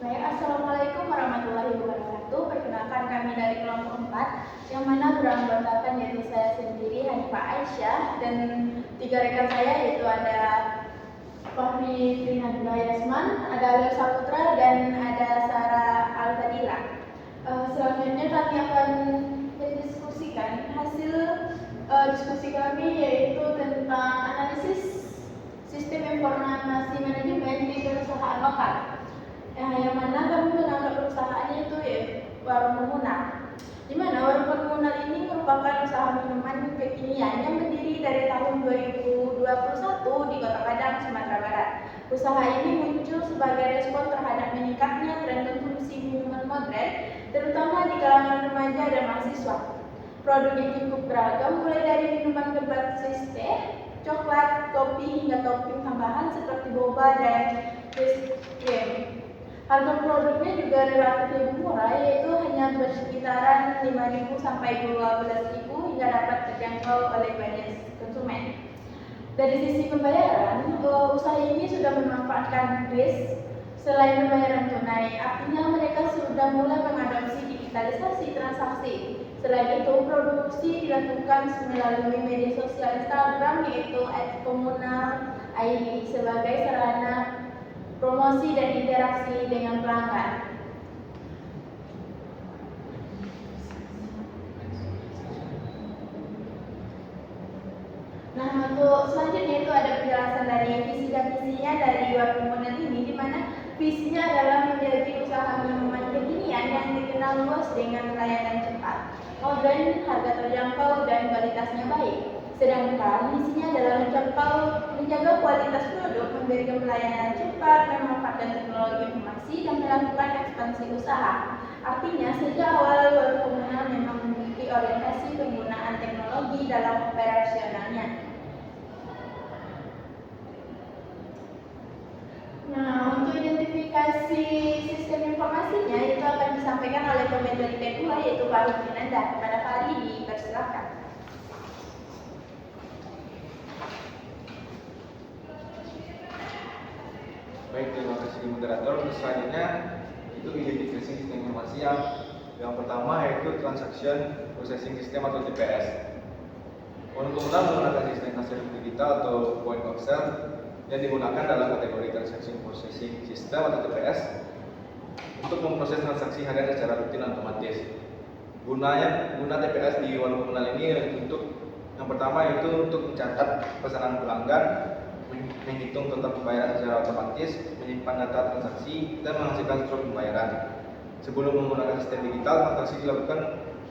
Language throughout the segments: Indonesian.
Baik, Assalamualaikum warahmatullahi wabarakatuh. Perkenalkan kami dari kelompok 4 yang mana beranggotakan yaitu saya sendiri Hanifah Aisyah dan 3 rekan saya yaitu ada Fahri Trinanda Yasman, ada Leo Saputra dan ada Sarah Al-Fadila. Selanjutnya kami akan mendiskusikan hasil diskusi kami yaitu tentang analisis sistem informasi manajemen di perusahaan lokal. Yang mana kami menganggap perusahaannya itu warung komunal. Di mana warung komunal ini merupakan usaha minuman kekinian yang berdiri dari tahun 2021 di Kota Padang, Sumatera Barat. Usaha ini muncul sebagai respon terhadap meningkatnya tren konsumsi minuman modern, terutama di kalangan remaja dan mahasiswa. Produknya cukup beragam, mulai dari minuman berbasis teh, coklat, kopi, hingga topping tambahan seperti boba dan es krim. Harga produknya juga relatif lebih murah, yaitu hanya bersekitaran 5.000 sampai 12.000 hingga dapat terjangkau oleh banyak konsumen. Dari sisi pembayaran, usaha ini sudah memanfaatkan kris selain pembayaran tunai, artinya mereka sudah mulai mengadopsi digitalisasi transaksi. Selain itu, produksi dilakukan melalui media sosial Instagram yaitu @komunal.id sebagai sarana promosi dan interaksi dengan pelanggan. Nah, untuk selanjutnya itu ada penjelasan dari visi dan misinya dari warung komunal ini, di mana visinya adalah menjadi usaha minuman kekinian yang dikenal luas dengan layanan cepat, modern, harga terjangkau, dan kualitasnya baik. Sedangkan misinya adalah menjaga kualitas produk, memberikan pelayanan cepat, memanfaatkan teknologi informasi, dan melakukan ekspansi usaha. Artinya, sejak awal warung komunal memang memiliki orientasi penggunaan teknologi dalam operasionalnya. Nah, untuk identifikasi sistem informasinya itu akan disampaikan oleh pembentuk kedua yaitu Fahri Trinanda. Kepada Fahri dipersilakan. Baik, terima kasih moderator. Selanjutnya itu identifikasi sistem informasi yang pertama yaitu Transaction Processing System atau TPS. Warung komunal menggunakan sistem kasir digital atau point of sale yang digunakan dalam kategori Transaction Processing System atau TPS untuk memproses transaksi harian secara rutin dan otomatis. Guna TPS di warung komunal ini untuk yang pertama yaitu untuk mencatat pesanan pelanggan, menghitung total pembayaran secara otomatis, menyimpan data transaksi, dan menghasilkan struk pembayaran. Sebelum menggunakan sistem digital, transaksi dilakukan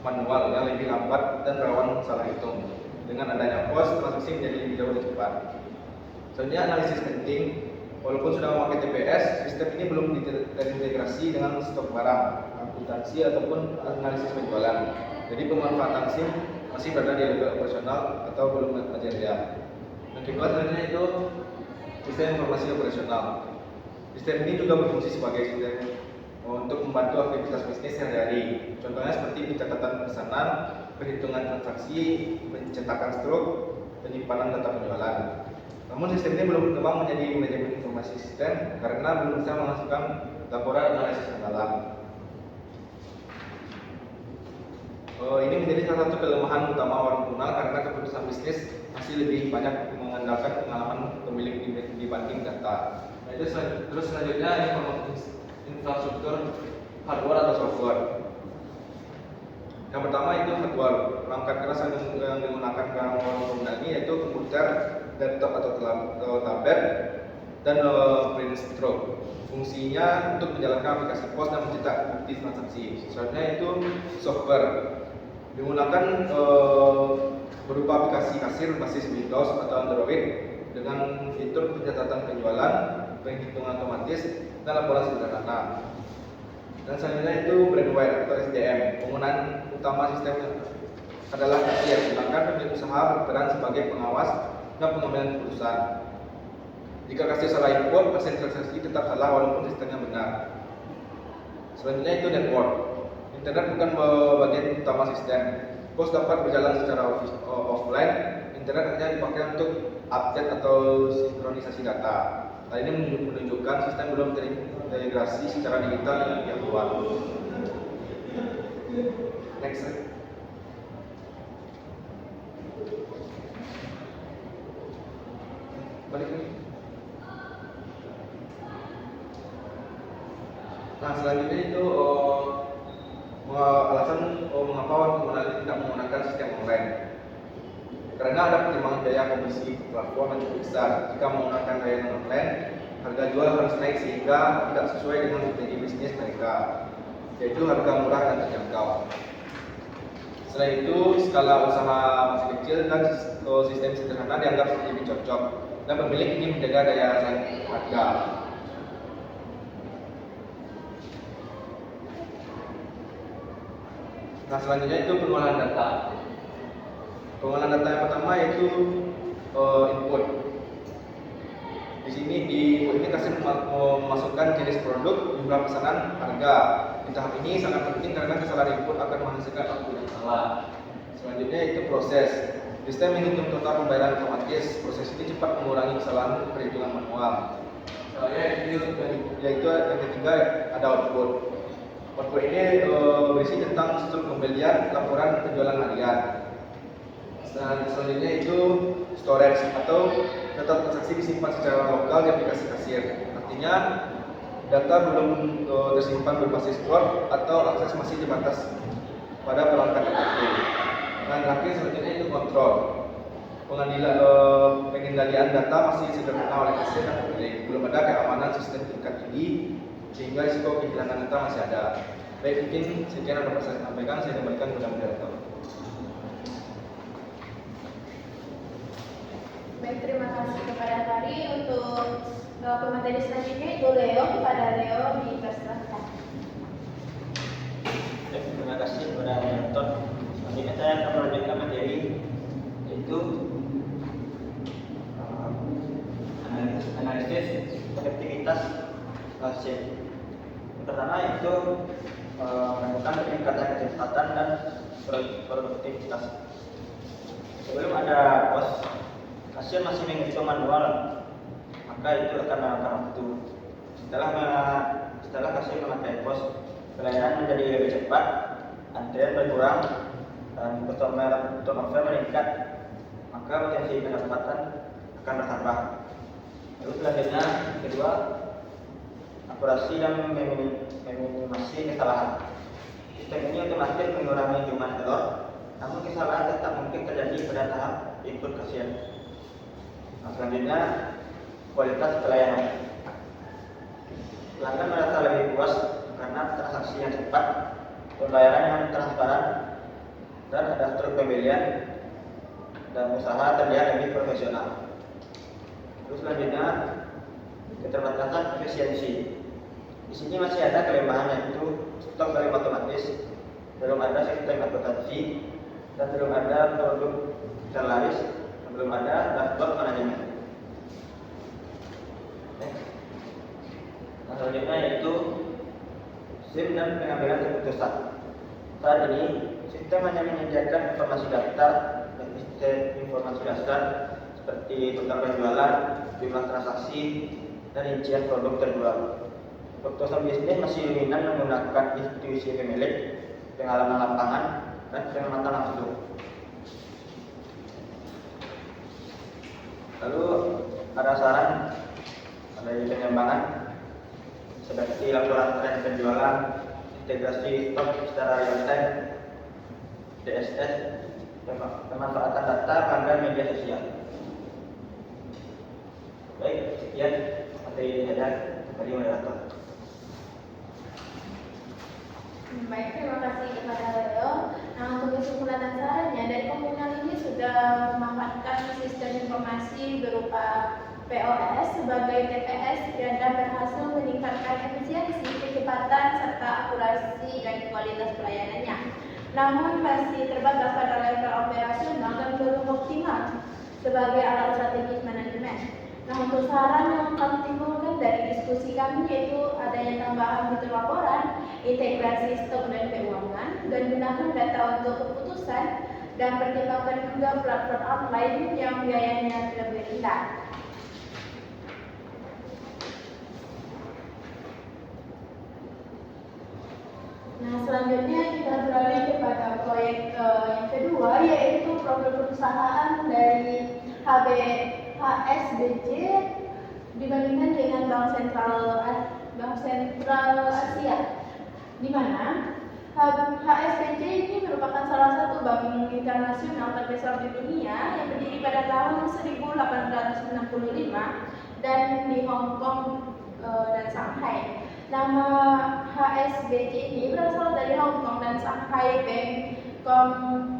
manual yang lebih lambat dan rawan salah hitung. Dengan adanya POS, transaksi menjadi lebih jauh lebih cepat. Selanjutnya analisis penting. Walaupun sudah memakai TPS, sistem ini belum terintegrasi dengan stok barang, akuntansi ataupun analisis penjualan. Jadi pemanfaatan SIM masih berada di level operasional atau belum manajerial. Yang kedua selanjutnya itu sistem informasi operasional. Sistem ini juga berfungsi sebagai sistem untuk membantu aktivitas bisnis sehari-hari. Contohnya seperti pencatatan pesanan, perhitungan transaksi, pencetakan struk, penyimpanan data penjualan. Namun sistem ini belum berkembang menjadi manajemen informasi sistem karena belum bisa menghasilkan laporan analisis mendalam. Ini menjadi salah satu kelemahan utama warung komunal karena keputusan bisnis masih lebih banyak mengandalkan pengalaman pemilik dibanding data. Nah, itu terus selanjutnya infrastruktur hardware atau software. Yang pertama itu hardware. Perangkat keras yang digunakan dalam warung komunal ini yaitu komputer, laptop atau tablet, dan print stroke. Fungsinya untuk menjalankan aplikasi pos dan mencetak bukti transaksi. Selanjutnya itu software. Digunakan berupa aplikasi kasir berbasis Windows atau Android dengan fitur pencatatan penjualan, penghitungan otomatis, dan laporan sederhana. Dan selanjutnya itu brandware atau SDM. Penggunaan utama sistem adalah kasir, sedangkan pemilik usaha berperan sebagai pengawas dan pengambilan keputusan. Jika kasir salah input, hasil transaksi tetap salah walaupun sistemnya benar. Selanjutnya itu network. Internet bukan bagian utama sistem. POS dapat berjalan secara offline. Internet hanya dipakai untuk update atau sinkronisasi data. Hal ini menunjukkan sistem belum terintegrasi secara digital dengan pihak luar. Next slide. Balik lagi. Nah, selanjutnya itu alasan mengapa pengguna tidak menggunakan sistem online. Karena ada pertimbangan biaya komisi platform yang cukup besar. Jika menggunakan layanan online, harga jual harus naik sehingga tidak sesuai dengan strategi bisnis mereka, yaitu harga murah dan terjangkau. Selain itu, skala usaha masih kecil dan sistem sederhana dianggap lebih cocok, dan pemilik ingin menjaga daya saing harga. Nah, selanjutnya itu pengolahan data. Pengolahan data yang pertama yaitu input. Di sini di input ini kasih memasukkan jenis produk, jumlah pesanan, harga. Di tahap ini sangat penting karena kesalahan input akan menghasilkan output yang salah. Selanjutnya itu proses. Sistem menghitung total pembayaran otomatis. Proses ini cepat mengurangi kesalahan perhitungan manual. Yaitu yang ketiga ada output. Output ini berisi tentang struktur pembelian, laporan penjualan harian. Selanjutnya itu storage atau data transaksi disimpan secara lokal di aplikasi kasir. Artinya data belum tersimpan berbasis cloud atau akses masih terbatas pada perangkat tertentu. Dan terakhir selanjutnya itu kontrol. Pengendalian data masih sederhana oleh kasir dan pemilik. Belum ada keamanan sistem tingkat tinggi sehingga risiko kehilangan data masih ada. Baik, mungkin sekian yang dapat saya sampaikan. Saya kembalikan kepada moderator. Baik, terima kasih kepada Tari. Untuk pemateri selanjutnya itu Leo. Kepada Leo dipersilakan. Terima kasih kepada moderator. Selanjutnya saya akan melanjutkan materi yaitu analisis efektivitas hasil. Yang pertama itu menemukan peningkatan kecepatan dan produktivitas. Sebelum ada pos, hasil masih menghitung manual, maka itu akan memakan waktu. Setelah hasil memakai pos, pelayanan menjadi lebih cepat, antrian berkurang, dan turnover meningkat, maka potensi pendapatan akan bertambah. Lalu selanjutnya, kedua, akurasi dan meminimasi kesalahan. Sistem ini otomatis mengurangi jumlah error, namun kesalahan tetap mungkin terjadi pada tahap input hasil. Nah, selanjutnya, kualitas pelayanan. Pelanggan merasa lebih puas karena transaksi yang cepat, pembayaran yang transparan, dan ada struktur pembelian dan usaha terlihat lebih profesional. Terus selanjutnya, keterbatasan efisiensi. Di sini masih ada kelemahan yaitu stok klaim otomatis, belum ada sistem akuntansi, dan belum ada produk terlaris, dan belum ada dashboard manajemen. Nah, selanjutnya yaitu SIM dan pengambilan keputusan. Saat ini sistem hanya menyediakan informasi daftar dan informasi dasar seperti total penjualan, jumlah transaksi, dan rincian produk terjual. Keputusan bisnis masih dominan menggunakan intuisi pemilik, pengalaman lapangan, dan pengamatan langsung. Lalu ada saran, ada pengembangan seperti laporan tren penjualan, integrasi stok secara real time, DSS, pemanfaatan data pelanggan media sosial. Baik, sekian materi saya dari moderator. Baik, terima kasih kepada Leo. Nah, untuk kesimpulan dan sarannya, dari komunal ini sudah memanfaatkan sistem informasi berupa POS sebagai TPS dan berhasil meningkatkan efisiensi, kecepatan, serta akurasi dan kualitas pelayanannya. Namun masih terbatas pada level operasional dan belum optimal sebagai alat strategis manajemen. Nah, untuk saran yang kami timbulkan dari diskusi kami yaitu adanya tambahan fitur laporan, integrasi stok dan keuangan, dan gunakan data untuk keputusan, dan pertimbangkan juga platform offline yang biayanya lebih rendah. Nah, selanjutnya kita beralih kepada proyek yang kedua, yaitu profil perusahaan dari HSBC dibandingkan dengan Bank Sentral Asia, di mana HSBC ini merupakan salah satu bank internasional terbesar di dunia yang berdiri pada tahun 1865 dan di Hong Kong dan Shanghai. Nama HSBC ini berasal dari Hong Kong dan Shanghai Bank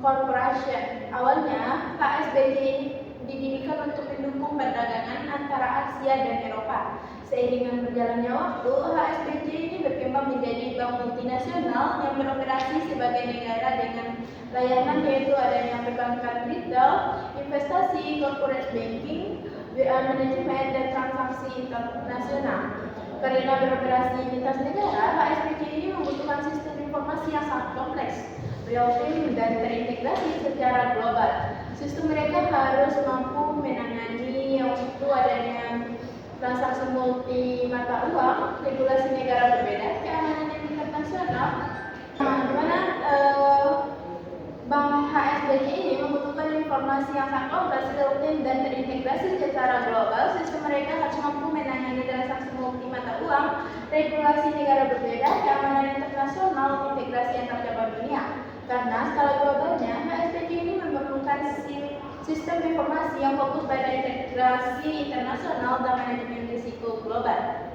Corporation. Awalnya HSBC didirikan untuk mendukung perdagangan antara Asia dan Eropa. Seiring berjalannya waktu, HSBC ini berkembang menjadi bank multinasional yang beroperasi sebagai negara dengan layanan yaitu adanya perbankan retail, investasi, corporate banking, manajemen, dan transaksi internasional. Karena beroperasi lintas negara, HSBC ini membutuhkan sistem informasi yang sangat kompleks, real-time, dan terintegrasi secara global. Sistem mereka harus mampu menangani waktu adanya transaksi multi mata uang, regulasi negara berbeda, keamanan yang internasional, di mana Bank HSBC ini membutuhkan informasi yang sangat kompleks, real-time, dan terintegrasi secara global. Sistem mereka harus mampu menangani transaksi multi mata uang, regulasi negara berbeda, keamanan internasional, integrasi antar cabang dunia. Karena skala globalnya, HSBC ini memerlukan sistem informasi yang fokus pada integrasi internasional dan manajemen risiko global.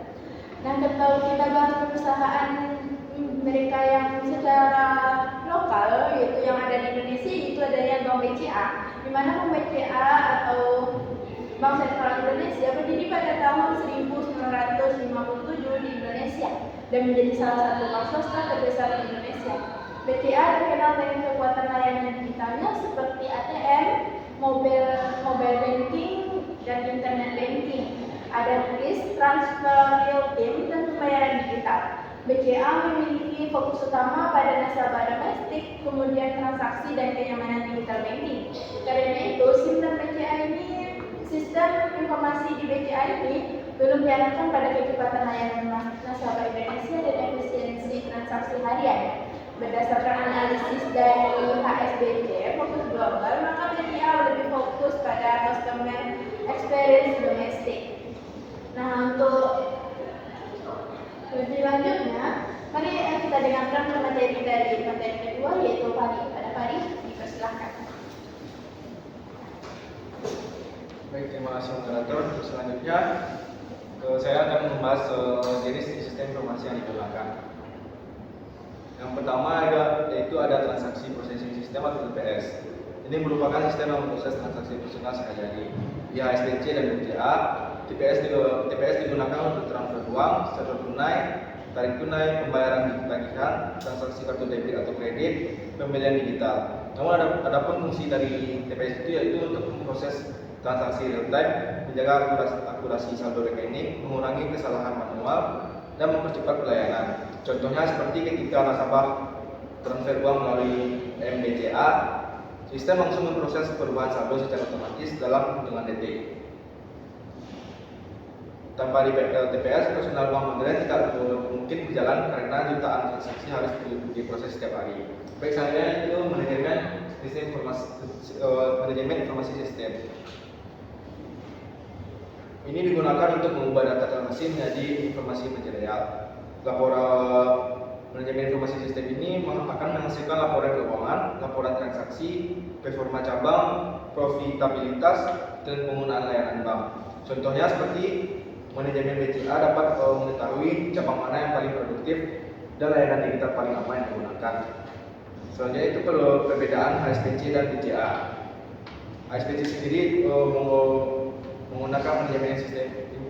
Dan kalau kita bahas perusahaan mereka yang secara lokal, yaitu yang ada di Indonesia, itu adanya Bank BCA, di mana Bank BCA atau Bank Sentral Indonesia berdiri pada tahun 1957 di Indonesia dan menjadi salah satu bank swasta terbesar di Indonesia. BCA terkenal dengan kekuatan layanan digitalnya seperti ATM, mobile banking, dan internet banking. Ada kris, transfer real-time, dan pembayaran digital. BCA memiliki fokus utama pada nasabah domestik, kemudian transaksi dan kenyamanan digital banking. Karena itu, sistem informasi di BCA ini belum diarahkan pada kecepatan layanan nasabah Indonesia dan efisiensi transaksi harian. Berdasarkan analisis dari HSBC fokus global, maka BCA lebih fokus pada customer experience domestik. Nah, untuk lebih lanjutnya, mari kita dengarkan materi dari materi kedua, yaitu Fari. Pada Fari, dipersilahkan. Baik, terima kasih moderator. Selanjutnya, saya akan membahas jenis sistem informasi yang digunakan. Yang pertama yaitu ada transaksi processing system atau TPS. Ini merupakan sistem yang memproses transaksi personal sehari-hari. Di HSBC dan BCA, TPS digunakan untuk transfer uang, setor tunai, tarik tunai, pembayaran tagihan, transaksi kartu debit atau kredit, pembelian digital. Namun ada pun fungsi dari TPS itu yaitu untuk memproses transaksi real time, menjaga akurasi saldo rekening, mengurangi kesalahan manual, dan mempercepat pelayanan. Contohnya seperti ketika nasabah transfer uang melalui MBCA, sistem langsung memproses perubahan saldo secara otomatis dalam hitungan detik. Tanpa TPS, personal bank modern tidak mungkin berjalan karena jutaan transaksi harus diproses setiap hari. Baik, saya itu manajemen informasi sistem. Ini digunakan untuk mengubah data transaksi menjadi informasi material. Laporan manajemen informasi sistem ini akan menghasilkan laporan keuangan, laporan transaksi, performa cabang, profitabilitas, dan penggunaan layanan bank. Contohnya seperti manajemen BCA dapat mengetahui cabang mana yang paling produktif dan layanan digital paling aman yang digunakan. Selanjutnya itu perlu perbedaan HSBC dan BCA. HSBC sendiri menggunakan manajemen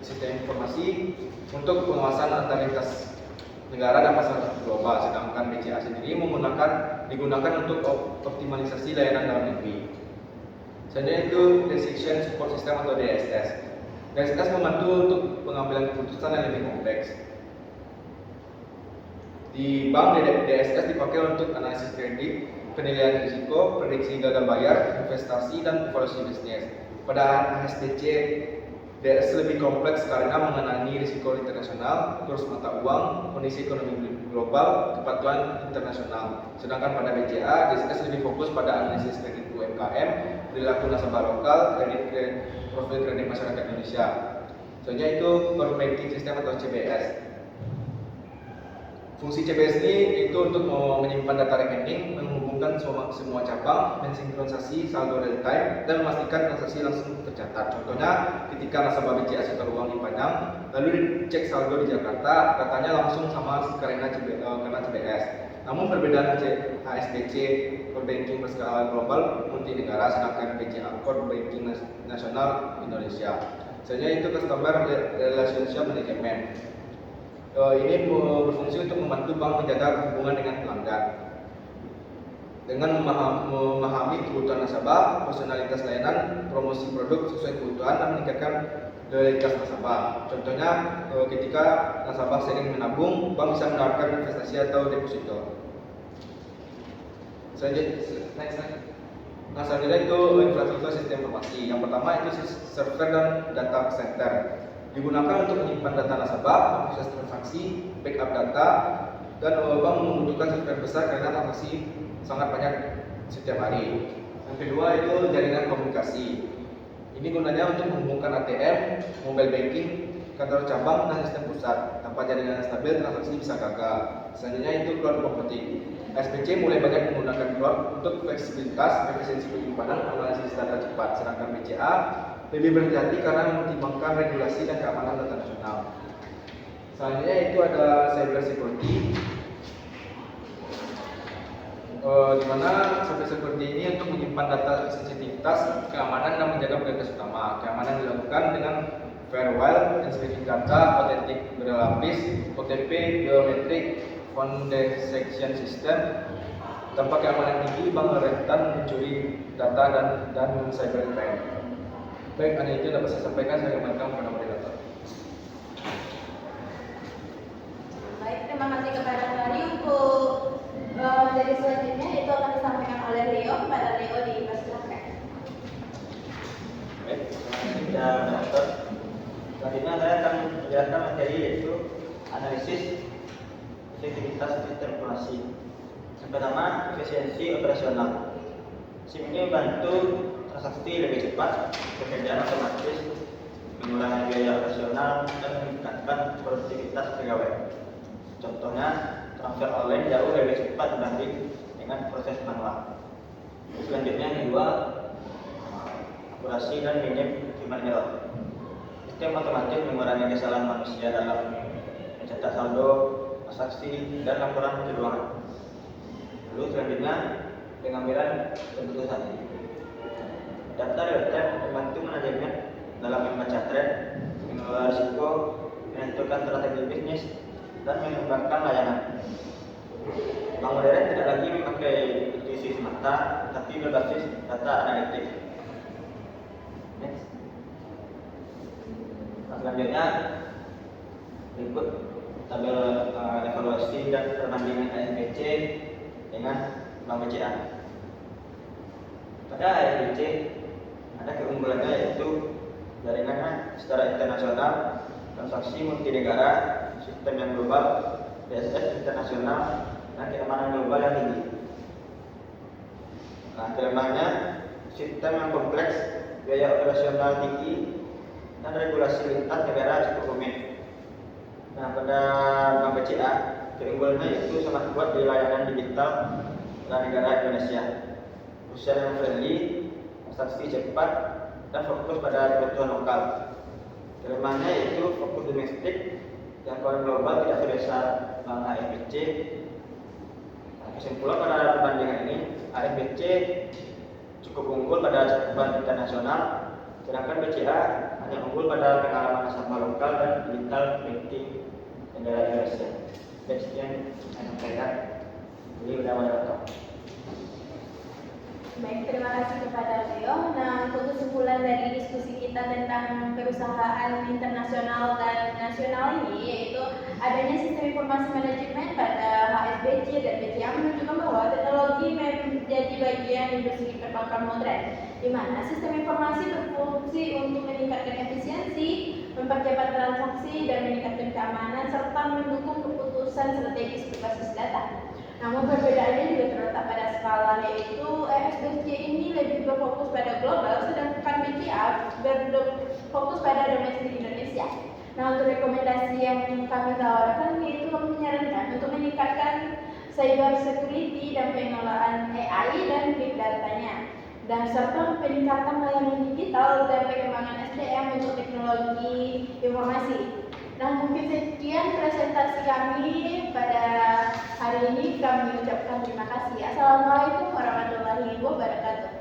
sistem informasi untuk pengawasan antar lintas negara dan pasar global, sedangkan BCA sendiri digunakan untuk optimalisasi layanan dalam negeri. Selanjutnya itu Decision Support System atau DSS. DSS membantu untuk pengambilan keputusan yang lebih kompleks. Di bank, DSS dipakai untuk analisis kredit, penilaian risiko, prediksi gagal bayar, investasi, dan evaluasi bisnis. Pada HSBC DS lebih kompleks karena mengenai risiko internasional, kurs mata uang, kondisi ekonomi global, kepatuhan internasional. Sedangkan pada BCA, DSS lebih fokus pada analisis kredit UMKM, perilaku nasabah lokal, profil kredit masyarakat Indonesia. Soalnya itu core banking system atau CBS. Fungsi CBS ini itu untuk menyimpan data rekening, menghubungkan semua cabang, mensinkronisasi saldo real time, dan memastikan transaksi langsung tercatat. Contohnya, ketika nasabah BCA setor uang di Padang, lalu dicek saldo di Jakarta, datanya langsung sama karena CBS. Namun perbedaan HSBC core banking berskala global multi negara, sedangkan BCA core banking nasional Indonesia. Selanjutnya itu customer relationship management. Ini berfungsi untuk membantu bank menjaga hubungan dengan pelanggan dengan memahami kebutuhan nasabah, personalitas layanan, promosi produk sesuai kebutuhan, dan meningkatkan loyalitas nasabah. Contohnya, ketika nasabah sering menabung, bank bisa menawarkan investasi atau deposito. Selanjutnya itu infrastruktur sistem informasi. Yang pertama itu server dan data center. Digunakan untuk menyimpan data nasabah, proses transaksi, backup data, dan bank membutuhkan server besar karena transaksi sangat banyak setiap hari. Yang kedua itu jaringan komunikasi. Ini gunanya untuk menghubungkan ATM, mobile banking, kantor cabang, dan sistem pusat. Tanpa jaringan stabil, transaksi bisa gagal. Selanjutnya itu cloud computing. SPC mulai banyak menggunakan cloud untuk fleksibilitas, efisiensi penyimpanan, analisis data cepat. Sedangkan BCA lebih berhati-hati karena mempertimbangkan regulasi dan keamanan data nasional. Selanjutnya itu ada cyber security, di mana cyber security ini untuk menyimpan data sensitivitas, keamanan, dan menjaga prioritas utama. Keamanan dilakukan dengan firewall, encryption data, otentik berlapis, OTP, biometrik, foundation system. Tanpa keamanan tinggi, bank rentan mencuri data dan cyber crime. Baik, hanya itu dapat saya sampaikan. Saya kembalikan kepada moderator. Baik, terima kasih kepada Tari. Untuk dari selanjutnya itu akan disampaikan oleh Leo. Kepada Leo dipersilakan. Baik, terima kasih kepada moderator. Selanjutnya saya akan menjelaskan materi yaitu analisis efektivitas sistem informasi. Yang pertama, efisiensi operasional. SIM ini membantu transaksi lebih cepat, pekerjaan otomatis, mengurangi biaya operasional, dan meningkatkan produktivitas pegawai. Contohnya, transfer online jauh lebih cepat dibanding dengan proses manual. Selanjutnya yang kedua, akurasi dan minim human error. Sistem otomatis mengurangi kesalahan manusia dalam mencetak saldo, transaksi, dan laporan keuangan. Lalu selanjutnya, pengambilan keputusan. Data real time membantu manajemen dalam membaca tren, mengelola risiko, menentukan strategi bisnis, dan mengembangkan layanan. Bank modern tidak lagi memakai intuisi semata, tapi berbasis data analitik. Next. Selanjutnya, berikut tabel evaluasi dan perbandingan ASBC dengan Bank BCA. Pada ASBC ada keunggulannya yaitu jaringannya secara internasional, transaksi multi negara, sistem yang global, DSS internasional, dan keamanan global yang tinggi. Nah, kelemahannya sistem yang kompleks, biaya operasional tinggi, dan regulasi lintas negara cukup rumit. Nah, pada Bank BCA keunggulannya itu sangat kuat di layanan digital dan negara Indonesia. Usaha yang friendly, transaksi cepat, dan fokus pada kebutuhan lokal. Kelemahannya yaitu fokus domestik, jangkauan global tidak sebesar Bank ASBC. Kesimpulan pada perbandingan ini, ASBC cukup unggul pada cakupan internasional, sedangkan BCA hanya unggul pada pengalaman nasabah lokal dan digital banking negara Indonesia. Sekian yang saya beri moderator. Baik, terima kasih kepada Leo. Nah, untuk kesimpulan dari diskusi kita tentang perusahaan internasional dan nasional ini, yaitu adanya sistem informasi manajemen pada HSBC dan BCA menunjukkan bahwa teknologi menjadi bagian dengan industri perbankan modern, di mana sistem informasi berfungsi untuk meningkatkan efisiensi, mempercepat transaksi, dan meningkatkan keamanan, serta mendukung keputusan strategis berbasis data. Namun perbedaannya juga terletak pada skala, yaitu ESBC ini lebih berfokus pada global, sedangkan BCA berfokus pada domestik Indonesia. Nah, untuk rekomendasi yang kami tawarkan, yaitu kami menyarankan untuk meningkatkan cyber security dan pengelolaan AI dan big datanya, dan serta peningkatan layanan digital dan pengembangan SDM untuk teknologi informasi. Nah, mungkin sekian presentasi kami pada hari ini. Kami ucapkan terima kasih. Assalamualaikum warahmatullahi wabarakatuh.